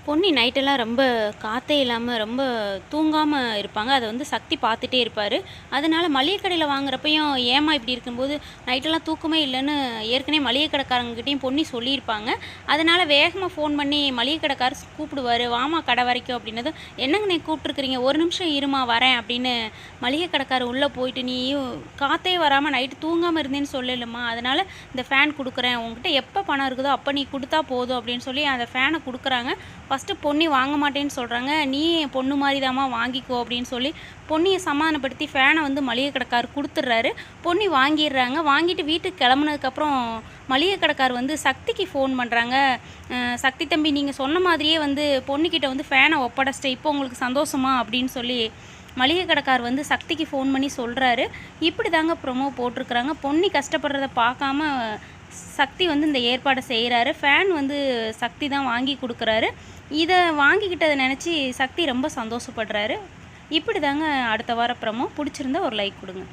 பொன்னி நைட்டெல்லாம் ரொம்ப காற்றே இல்லாமல் ரொம்ப தூங்காமல் இருப்பாங்க. அதை வந்து சக்தி பார்த்துட்டே இருப்பார். அதனால் மளிகை கடையில் வாங்குறப்பையும் ஏம்மா இப்படி இருக்கும்போது நைட்டெல்லாம் தூக்கமே இல்லைன்னு ஏற்கனவே மளிகை கடைக்காரங்ககிட்டையும் பொன்னி சொல்லியிருப்பாங்க. அதனால் வேகமாக ஃபோன் பண்ணி மளிகை கடைக்காரர் கூப்பிடுவார், வாமா கடை வரைக்கும் அப்படின்னதும், என்னங்கண்ணே கூப்பிட்ருக்குறீங்க, ஒரு நிமிஷம் இருமா வரேன் அப்படின்னு மளிகை கடைக்காரர் உள்ளே போயிட்டு, நீ காற்றே வராமல் நைட்டு தூங்காமல் இருந்தேன்னு சொல்லலம்மா, அதனால் இந்த ஃபேன் கொடுக்குறேன், உங்ககிட்ட எப்போ பணம் இருக்குதோ அப்போ நீ கொடுத்தா போதும் அப்படின்னு சொல்லி அந்த ஃபேனை கொடுக்குறாங்க. ஃபஸ்ட்டு பொன்னி வாங்க மாட்டேன்னு சொல்கிறாங்க. நீ என் பொண்ணு மாதிரி தாம்மா வாங்கிக்கோ அப்படின்னு சொல்லி பொன்னியை சமாதானப்படுத்தி ஃபேனை வந்து மளிகை கடைக்காரர் கொடுத்துட்றாரு. பொன்னி வாங்கிடுறாங்க. வாங்கிட்டு வீட்டுக்கு கிளம்புனதுக்கப்புறம் மளிகை கடைக்காரர் வந்து சக்திக்கு ஃபோன் பண்ணுறாங்க. சக்தி தம்பி, நீங்கள் சொன்ன மாதிரியே வந்து பொன்னிக்கிட்ட வந்து ஃபேனை ஒப்படைச்சிட்டேன், இப்போ உங்களுக்கு சந்தோஷமா அப்படின்னு சொல்லி மளிகை கடைக்காரர் வந்து சக்திக்கு ஃபோன் பண்ணி சொல்கிறாரு. இப்படி தாங்க ப்ரொமோ போட்டிருக்கிறாங்க. பொன்னி கஷ்டப்படுறத பார்க்காம சக்தி வந்து இந்த ஏற்பாடை செய்கிறாரு. ஃபேன் வந்து சக்தி தான் வாங்கி கொடுக்குறாரு. இதை வாங்கிக்கிட்டதை நினச்சி சக்தி ரொம்ப சந்தோஷப்படுறாரு. இப்படி தாங்க அடுத்த வார ப்ரமோ. பிடிச்சிருந்தா ஒரு லைக் கொடுங்க.